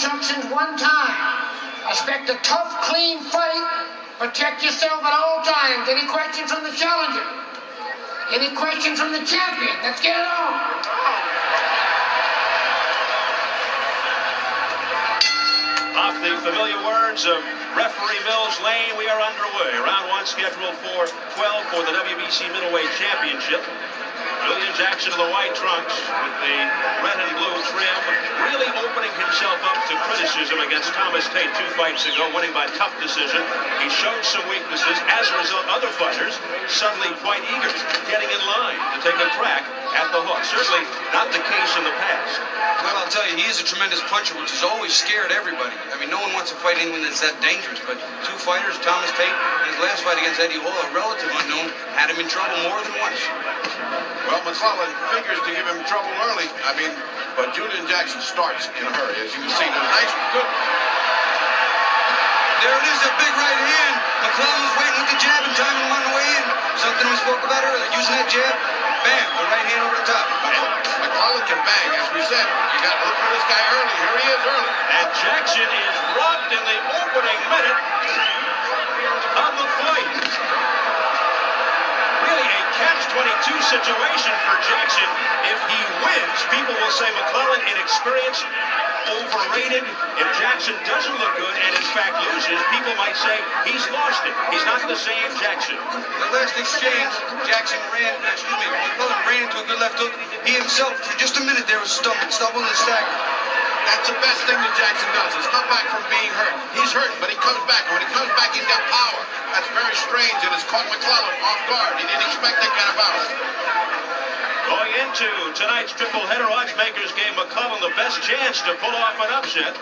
instructions one time. Expect a tough, clean fight. Protect yourself at all times. Any questions from the challenger? Any questions from the champion? Let's get it on. Off the familiar words of referee Mills Lane, we are underway. Round one scheduled for 12 for the WBC Middleweight Championship. Julian Jackson in the white trunks with the red and blue trim, really opening himself up to criticism against Thomas Tate 2 fights ago, winning by tough decision. He showed some weaknesses. As a result, other fighters suddenly quite eager, getting in line to take a crack at the hook. Certainly not the case in the past. Well, I'll tell you, he is a tremendous puncher, which has always scared everybody. I mean, no one wants to fight anyone that's that dangerous, but 2 fighters, Thomas Tate, in his last fight against Eddie Hall, a relative unknown, had him in trouble more than once. Well, McClellan figures to give him trouble early. I mean, but Julian Jackson starts in a hurry, as you can see. Nice, good. There it is, that big right hand. McClellan was waiting with the jab and timing him on the way in. Something we spoke about earlier, using that jab. Bam, the right hand over the top. McClellan can bang, as we said. You got to look for this guy early. Here he is early. And Jackson is rocked in the opening minute of the fight. Really a catch-22 situation for Jackson. If he wins, people will say McClellan inexperienced, overrated. If Jackson doesn't look good and in fact loses, people might say he's lost it. He's not the same Jackson. The last exchange, McClellan ran into a good left hook. He himself, for just a minute there, was stumbled and staggered. That's the best thing that Jackson does, is come back from being hurt. He's hurt, but he comes back. And when he comes back, he's got power. That's very strange, and it's caught McClellan off guard. He didn't expect that kind of power. Going into tonight's triple header oddsmakers game, McClellan the best chance to pull off an upset.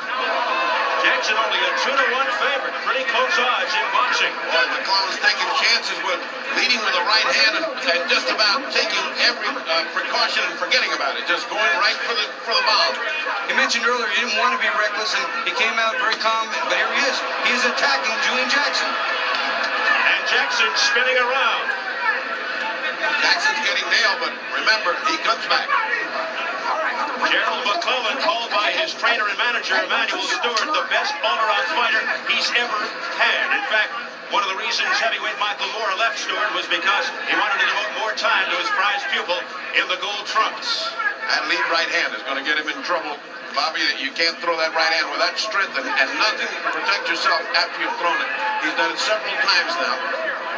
Jackson only a 2-1 favorite. Pretty close odds in boxing. Boy, McClellan's taking chances with leading with the right hand and just about taking every precaution and forgetting about it. Just going right for the bomb. He mentioned earlier he didn't want to be reckless, and he came out very calm, but here he is. He is attacking Julian Jackson. And Jackson spinning around. Jackson's getting nailed, but remember, he comes back. Gerald McClellan, called by his trainer and manager, Emanuel Stewart, the best all-around fighter he's ever had. In fact, one of the reasons heavyweight Michael Moore left Stewart was because he wanted to devote more time to his prized pupil in the gold trunks. That lead right hand is going to get him in trouble. Bobby, you can't throw that right hand with that strength and nothing to protect yourself after you've thrown it. He's done it several times now.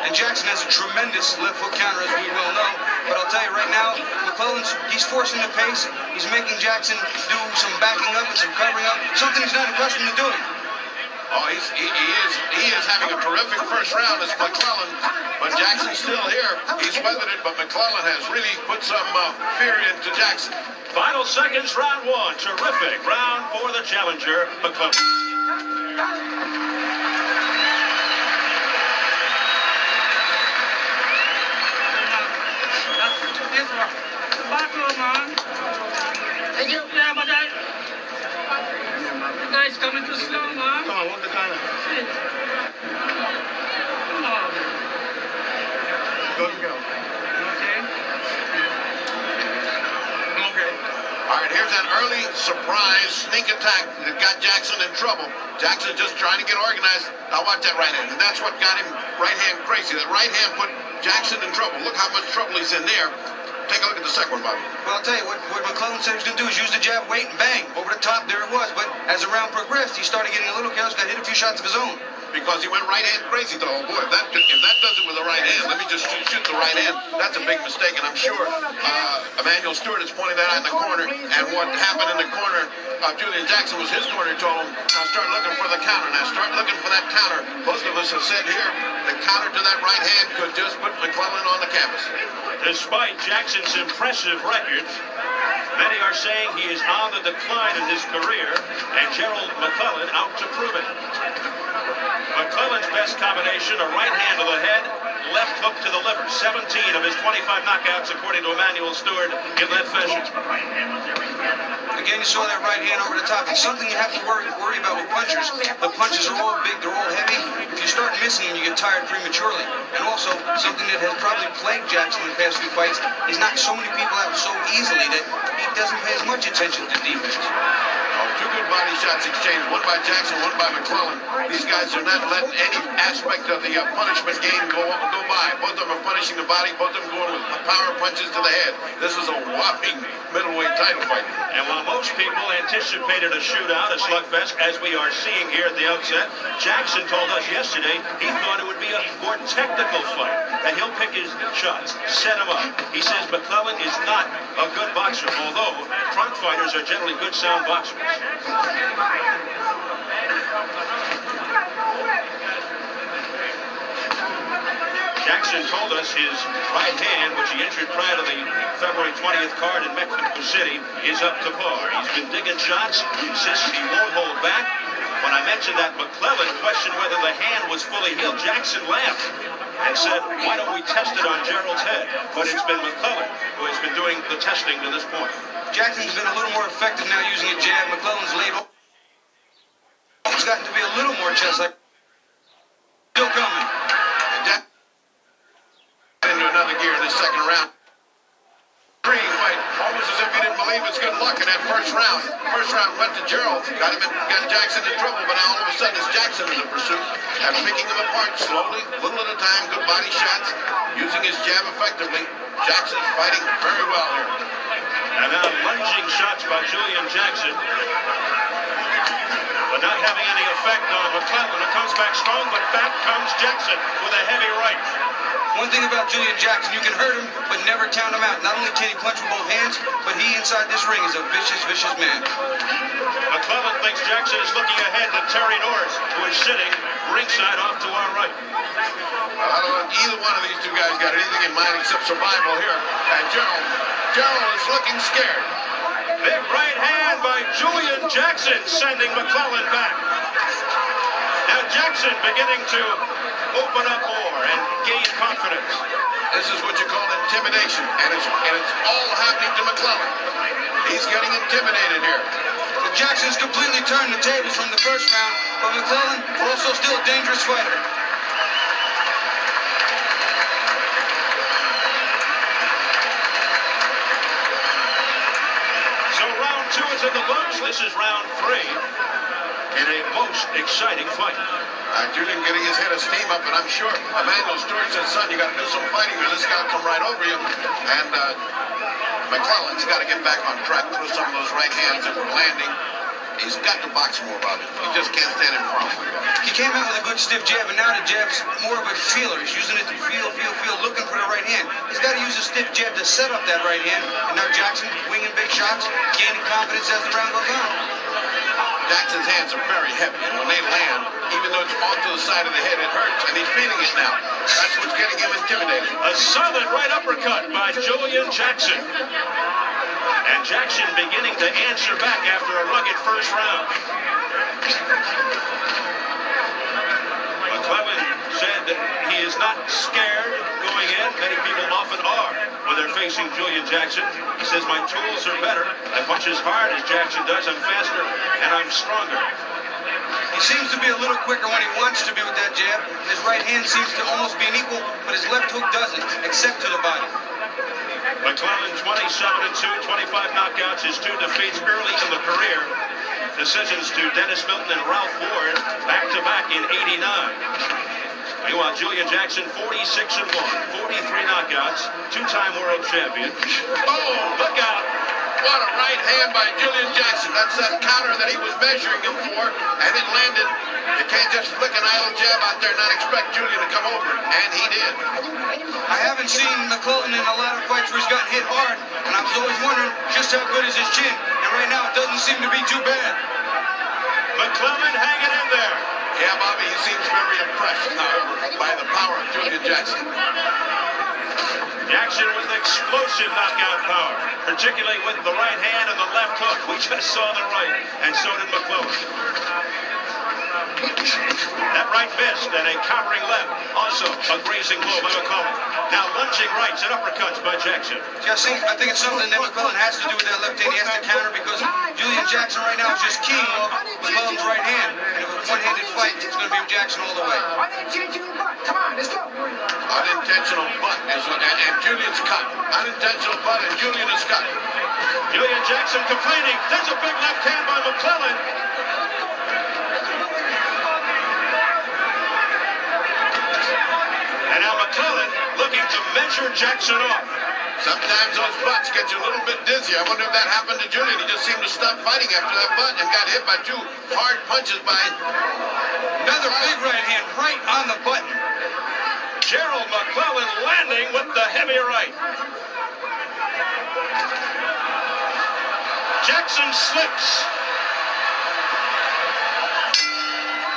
And Jackson has a tremendous left hook counter, as we well know. But I'll tell you right now, McClellan's, he's forcing the pace. He's making Jackson do some backing up and some covering up, something he's not accustomed to doing. Oh, he is having a terrific first round as McClellan, but Jackson's still here. He's weathered it, but McClellan has really put some fear into Jackson. Final seconds, round one. Terrific round for the challenger, McClellan. Thank you. Yeah, but that guy's coming too slow, man. Come on, what the kind of? Come on. Good to go. Okay. Okay. All right, here's that early surprise sneak attack that got Jackson in trouble. Jackson just trying to get organized. Now watch that right hand, and that's what got him right hand crazy. That right hand put Jackson in trouble. Look how much trouble he's in there. Take a look at the second one, Bobby. Well, I'll tell you, what McClellan said he was going to do is use the jab, wait, and bang. Over the top, there it was. But as the round progressed, he started getting a little careless, got hit a few shots of his own. Because he went right hand crazy, though. Oh, boy, if that does it with the right hand, let me just shoot the right hand. That's a big mistake, and I'm sure Emanuel Stewart is pointing that out in the corner. And what happened in the corner of Julian Jackson was his corner told him, now start looking for the counter. Now start looking for that counter. Both of us have said here, the counter to that right hand could just put McClellan on the canvas. Despite Jackson's impressive record, many are saying he is on the decline in his career, and Gerald McClellan out to prove it. McClellan's best combination, a right hand to the head, left hook to the liver. 17 of his 25 knockouts, according to Emanuel Stewart, in that fashion. Again, you saw that right hand over the top. It's something you have to worry about with punchers. The punches are all big, they're all heavy. If you start missing them, you get tired prematurely. And also, something that has probably plagued Jackson in the past few fights is knocking so many people out so easily that he doesn't pay as much attention to defense. Two good body shots exchanged, one by Jackson, one by McClellan. These guys are not letting any aspect of the punishment game go by. Both of them are punishing the body, both of them going with power punches to the head. This is a whopping middleweight title fight. And while most people anticipated a shootout, a slugfest, as we are seeing here at the outset, Jackson told us yesterday he thought it would be a more technical fight, that he'll pick his shots, set him up. He says McClellan is not a good boxer, although front fighters are generally good, sound boxers. Jackson told us his right hand, which he injured prior to the February 20th card in Mexico City, is up to par. He's been digging shots, insists he won't hold back. When I mentioned that, McClellan questioned whether the hand was fully healed. Jackson laughed and said, why don't we test it on Gerald's head? But it's been McClellan who has been doing the testing to this point. Jackson's been a little more effective now using a jab. McClellan's laid off. It's gotten to be a little more chest-like. Still coming. Into another gear in this second round. Green fight, almost as if he didn't believe it's good luck in that first round. First round went to Gerald, got Jackson in trouble, but now all of a sudden it's Jackson in the pursuit and picking him apart slowly, little at a time, good body shots, using his jab effectively. Jackson's fighting very well here. And now lunging shots by Julian Jackson, but not having any effect on McClellan. It comes back strong, but back comes Jackson with a heavy right. One thing about Julian Jackson, you can hurt him, but never count him out. Not only can he punch with both hands, but he inside this ring is a vicious, vicious man. McClellan thinks Jackson is looking ahead to Terry Norris, who is sitting ringside off to our right. I don't know if either one of these two guys got anything in mind except survival here. And Gerald is looking scared. Big right hand by Julian Jackson, sending McClellan back. Now Jackson beginning to open up more and gain confidence. This is what you call intimidation, and it's all happening to McClellan. He's getting intimidated here. But Jackson's completely turned the tables from the first round, but McClellan also still a dangerous fighter. So round two is in the books. This is round three in a most exciting fight. Julian getting his head of steam up, and I'm sure Emmanuel Stewart said, son, you got to do some fighting or this guy will come right over you. And McClellan's got to get back on track, throw some of those right hands that were landing. He's got to box more about it. He just can't stand in front of him. He came out with a good stiff jab, and now the jab's more of a feeler. He's using it to feel, looking for the right hand. He's got to use a stiff jab to set up that right hand. And now Jackson winging big shots, gaining confidence as the round goes on. Jackson's hands are very heavy, and when they land, even though it's off to the side of the head, it hurts, and he's feeling it now. That's what's getting him intimidated. A solid right uppercut by Julian Jackson. And Jackson beginning to answer back after a rugged first round. McClellan said that he is not scared going in. Many people often are when they're facing Julian Jackson. He says, my tools are better. I punch as hard as Jackson does. I'm faster and I'm stronger. He seems to be a little quicker when he wants to be with that jab. His right hand seems to almost be an equal, but his left hook doesn't, except to the body. McClellan 27-2, 25 knockouts, his 2 defeats early in the career. Decisions to Dennis Milton and Ralph Ward back-to-back in '89. Meanwhile, Julian Jackson 46-1, 43 knockouts, 2-time world champion. Oh, Look out! what a right hand by Julian Jackson. That's that counter that he was measuring him for, and it landed. You can't just flick an idle jab out there and not expect Julian to come over, and he did. I haven't seen McClellan in a lot of fights where he's gotten hit hard, and I was always wondering just how good is his chin, and right now it doesn't seem to be too bad. McClellan hanging in there. Yeah, Bobby, he seems very impressed, however, by the power of Julian Jackson. Jackson with explosive knockout power, particularly with the right hand and the left hook. We just saw the right, and so did McClellan. That right missed, and a countering left. Also a grazing blow by McClellan. Now lunging rights and uppercuts by Jackson. I think it's something that McClellan has to do with that left hand. He has to counter because Julian Jackson right now is just keying off McClellan's right hand. And if it's a one-handed fight, it's going to be Jackson all the way. Unintentional butt. Come on, let's go. Unintentional butt is what, and Julian's cut. Unintentional butt and Julian is cut. Julian Jackson complaining. There's a big left hand by McClellan. And now McClellan looking to measure Jackson off. Sometimes those butts get you a little bit dizzy. I wonder if that happened to Julian. He just seemed to stop fighting after that butt and got hit by two hard punches by Another big right hand right on the button. Gerald McClellan landing with the heavy right. Jackson slips.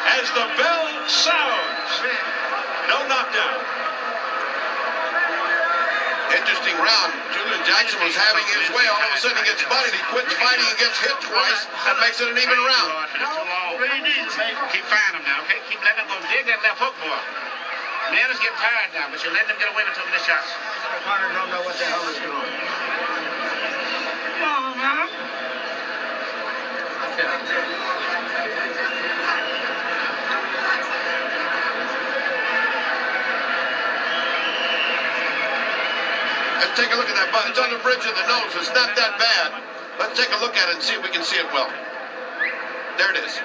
As the bell sounds. No knockdown. interesting round. Julian Jackson was having his way. All of a sudden he gets butted. He quits fighting and gets hit twice. That makes it an even round. Keep firing him now, okay? Keep letting him go dig that left hook, boy. Man is getting tired now, but you're letting him get away with too many shots. The corner don't know what the hell he's doing. Come on, man. Let's take a look at that butt. It's on the bridge of the nose. It's not that bad. Let's take a look at it and see if we can see it well. There it is.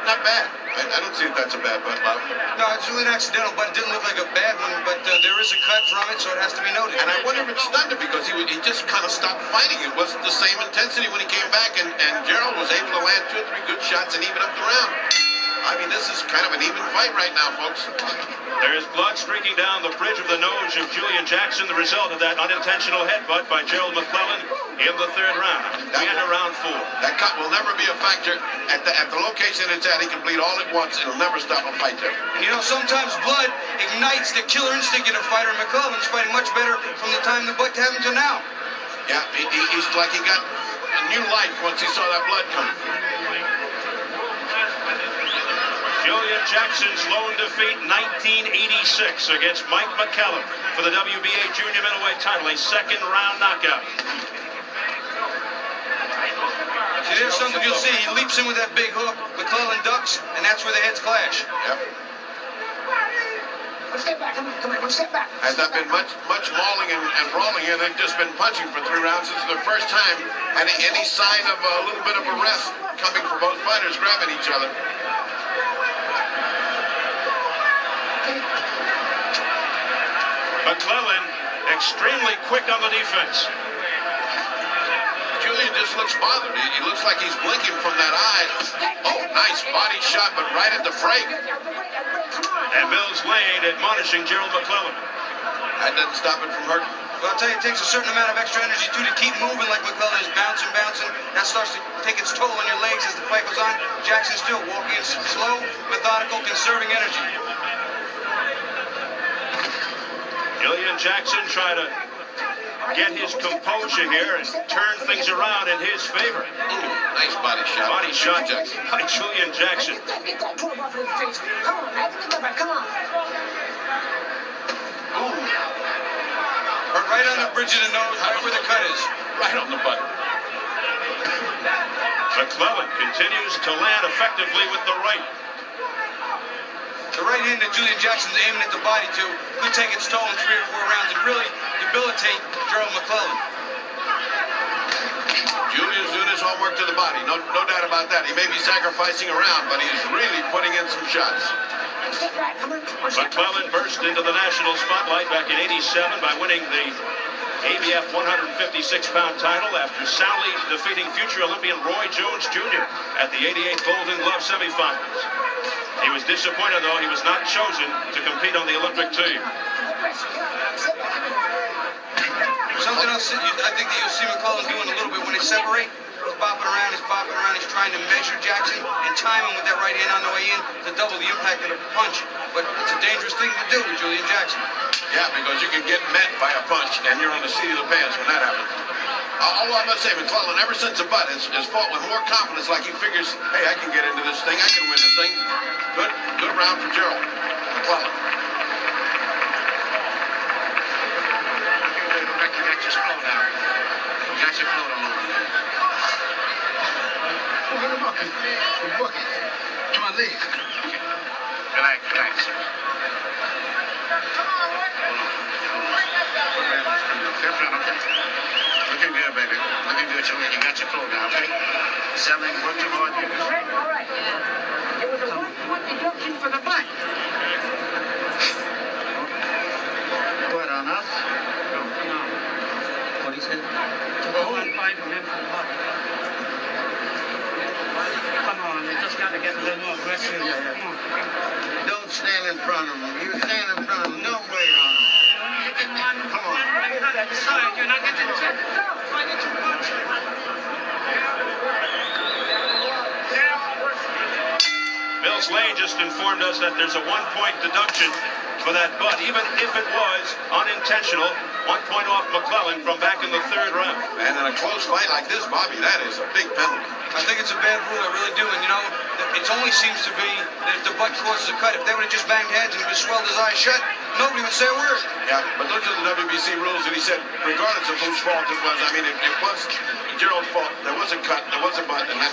Not bad. I don't see if that's a bad butt, Bob. No, it's really an accidental, but it didn't look like a bad one. But there is a cut from it, so it has to be noted. And I wonder if it stunned him because he just kind of stopped fighting. It wasn't the same intensity when he came back, and Gerald was able to land 2 or 3 good shots and even up the round. I mean, this is kind of an even fight right now, folks. There is blood streaking down the bridge of the nose of Julian Jackson, the result of that unintentional headbutt by Gerald McClellan in the 3rd round. We enter round 4. That cut will never be a factor. At the location it's at, he can bleed all at once. It'll never stop a fight there. And you know, sometimes blood ignites the killer instinct in a fighter. McClellan's fighting much better from the time the butt happened to now. Yeah, he's like he got a new life once he saw that blood coming. Julian Jackson's lone defeat, 1986, against Mike McClellan for the WBA junior middleweight title, a 2nd round knockout. See, there's something you'll see. He leaps in with that big hook. McClellan ducks, and that's where the heads clash. Yep. One step back, come on, one step back. Has not been much mauling and brawling here. They've just been punching for 3 rounds. This is the first time any sign of a little bit of a rest coming from both fighters grabbing each other. McClellan extremely quick on the defense. Julian just looks bothered. He looks like he's blinking from that eye. Oh, nice body shot, but right at the break. And Mills Lane admonishing Gerald McClellan. That doesn't stop it from hurting. Well, I'll tell you, it takes a certain amount of extra energy, too, to keep moving like McClellan is bouncing. That starts to take its toll on your legs as the fight goes on. Jackson's still walking slow, methodical, conserving energy. Julian Jackson trying to get his composure here and turn things around in his favor. Ooh, nice body shot. Body shot by Julian Jackson. Get that glove off his face. Come on, man, get the glove back, come on. Ooh, Right on the bridge of the nose, right where the cut is. right on the butt. McClellan continues to land effectively with the right. The right hand that Julian Jackson's aiming at the body to could take its toll in 3 or 4 rounds and really debilitate Gerald McClellan. Julian's doing his homework to the body. No doubt about that. He may be sacrificing a round, but he's really putting in some shots. Step back, come on. McClellan burst into the national spotlight back in '87 by winning the ABF 156-pound title after soundly defeating future Olympian Roy Jones Jr. at the '88 Golden Glove semifinals. He was disappointed, though, he was not chosen to compete on the Olympic team. Something else I think that you'll see McClellan doing a little bit when they separate. He's bopping around, he's trying to measure Jackson and time him with that right hand on the way in to double the impact of the punch. But it's a dangerous thing to do with Julian Jackson. Yeah, because you can get met by a punch, and you're on the seat of the pants when that happens. Although I must say, McClellan, ever since the butt, has fought with more confidence, like he figures, hey, I can get into this thing, I can win this thing. Good round for Gerald McClellan. You got your flow now. You got your flow a little bit. Oh, hit him up. He's working. To my leg. Relax, relax. Looking good, baby. Looking good, Julian. You got your clothes now, okay? Selling, work too hard. All right. It was a 1-point deduction for the butt. What, on us? What he said? Took a 1-5 and then for the butt. Come on, you just got to get a little more aggressive. Come on. Don't stand in front of him. You stand in front of him. Don't wait on him. Come on. Right now, that side, you're not getting checked. Try to get your punch. Mills Lane just informed us that there's a 1-point deduction for that butt, even if it was unintentional. 1 point off McClellan from back in the 3rd round. And in a close fight like this, Bobby, that is a big penalty. I think it's a bad rule, I really do. And you know, it only seems to be that if the butt causes a cut, if they would have just banged heads and he just swelled his eyes shut, nobody would say a word. Yeah, but those are the WBC rules, and he said, regardless of whose fault it was, I mean, it was Gerald's fault. There was a cut, there was a butt, and that.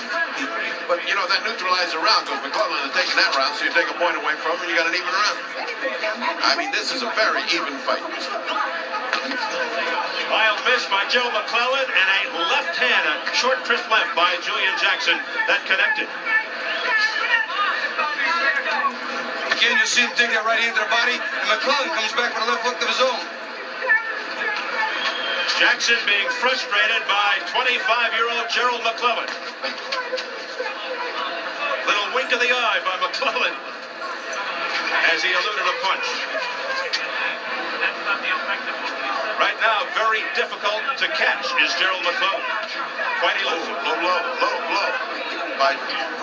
But you know, that neutralized the round because McClellan had taken that round, so you take a point away from him, and you got an even round. I mean, this is a very even fight. Wild miss by Joe McClellan and a left hand, a short crisp left by Julian Jackson that connected. Again, you see him dig that right hand to the body, and McClellan comes back with a left hook of his own. Jackson being frustrated by 25-year-old Gerald McClellan. Little wink of the eye by McClellan as he eluded a punch. Right now, very difficult to catch is Gerald McClellan. Quite elusive. Low by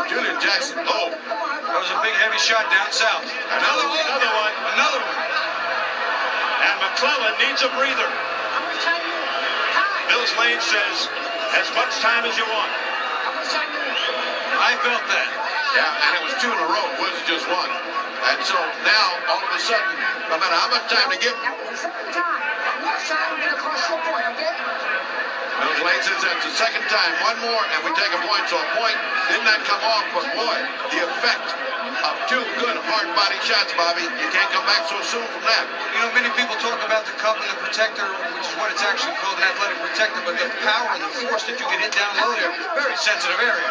Julian Jackson. Low. That was a big, heavy shot down south. Another one. And McClellan needs a breather. Mills Lane says, as much time as you want. I felt that. Yeah, and it was 2 in a row. It wasn't just one. And so now, all of a sudden, no matter how much time to give him, Mills Lane says that's the 2nd time. 1 more, and we take a point. So a point did not come off, but boy, the effect of 2 good hard body shots, Bobby, you can't come back so soon from that. You know, many people talk about the cup and the protector, which is what it's actually called, an athletic protector, but the power and the force that you can hit down low there, very sensitive area.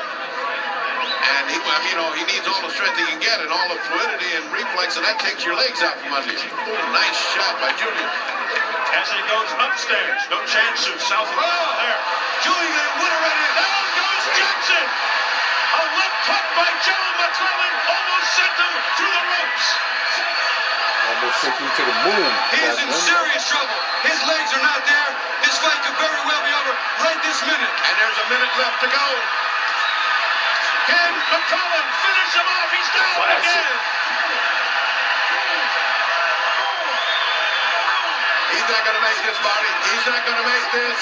And he, you know, he needs all the strength he can get and all the fluidity and reflex, and that takes your legs out from under you. Nice shot by Julian. As he goes upstairs, no chance of south of there. Julian with a right hand. Down goes Jackson. A left hook by Gerald McClellan almost sent him through the ropes. Almost sent him to the moon. He's in serious trouble. His legs are not there. This fight could very well be over right this minute. And there's a minute left to go. Can McClellan finish him off? He's down again. He's not going to make this, Bobby. He's not going to make this.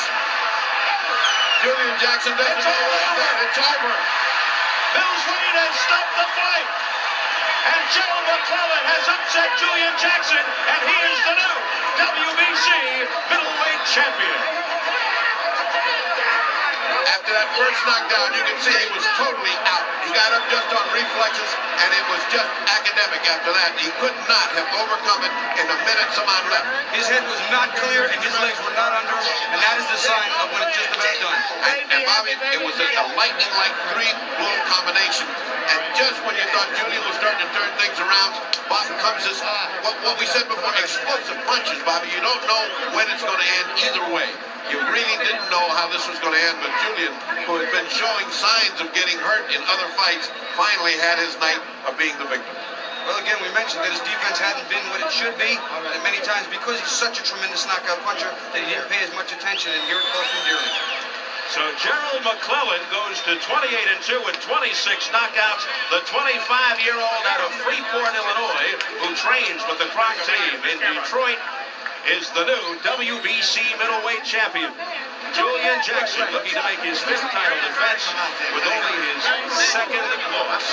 Julian Jackson doesn't know what's that. It's over. Mills Lane has stopped the fight. And Gerald McClellan has upset Julian Jackson, and he is the new WBC middleweight champion. After that first knockdown, you can see he was totally out. He got up just on reflexes, and it was just academic after that. He could not have overcome it in the minute some odd left. His head was not clear, and his legs were not under him, and that is the sign of when it's just about done. And Bobby, it was a lightning-like 3-blow combination. And just when you thought Julian was starting to turn things around, Bob comes this, what we said before, explosive punches, Bobby. You don't know when it's going to end either way. You really didn't know how this was going to end, but Julian, who had been showing signs of getting hurt in other fights, finally had his night of being the victim. Well, again, we mentioned that his defense hadn't been what it should be, and many times because he's such a tremendous knockout puncher that he didn't pay as much attention, and here it cost him dearly. So Gerald McClellan goes to 28-2 with 26 knockouts. The 25-year-old out of Freeport, Illinois, who trains with the Croc team in Detroit, is the new WBC middleweight champion. Julian Jackson looking to make his 5th title defense with only his 2nd loss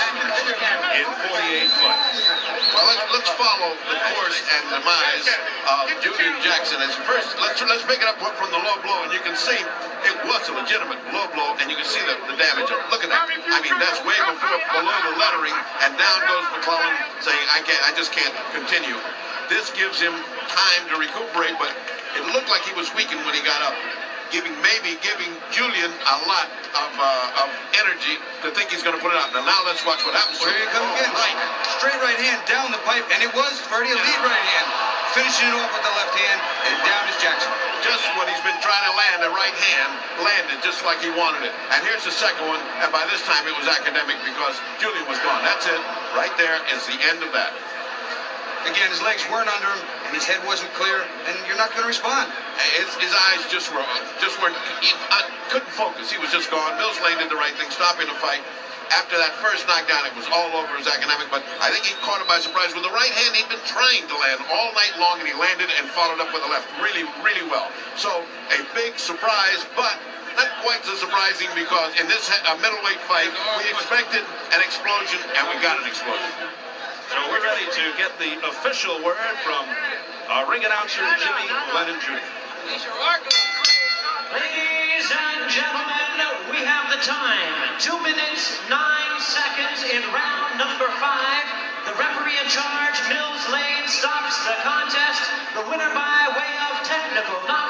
in 48 fights. Well, let's follow the course and demise of Julian Jackson. As first, let's pick it up from the low blow, and you can see it was a legitimate low blow, and you can see the damage. Look at that. I mean, that's way below the lettering, and down goes McClellan. saying, I just can't continue. This gives him time to recuperate, but it looked like he was weakened when he got up, maybe giving Julian a lot of energy to think he's going to put it out. Now let's watch what happens. Here you come again. Right. Straight right hand down the pipe, and it was Freddie, a lead right hand. Finishing it off with the left hand, and down is Jackson. Just when he's been trying to land, the right hand landed just like he wanted it. And here's the second one, and by this time it was academic because Julian was gone. That's it. Right there is the end of that. Again, his legs weren't under him, and his head wasn't clear, and you're not going to respond. His eyes just weren't, couldn't focus. He was just gone. Mills Lane did the right thing, stopping the fight. After that first knockdown, it was all over his academic, but I think he caught him by surprise. With the right hand, he'd been trying to land all night long, and he landed and followed up with the left really, really well. So a big surprise, but not quite so surprising because in this middleweight fight, we expected an explosion, and we got an explosion. So we're ready to get the official word from our ring announcer, Jimmy Lennon Jr. Ladies and gentlemen, we have the time. 2 minutes, 9 seconds in round number 5. The referee in charge, Mills Lane, stops the contest. The winner by way of technical knockout.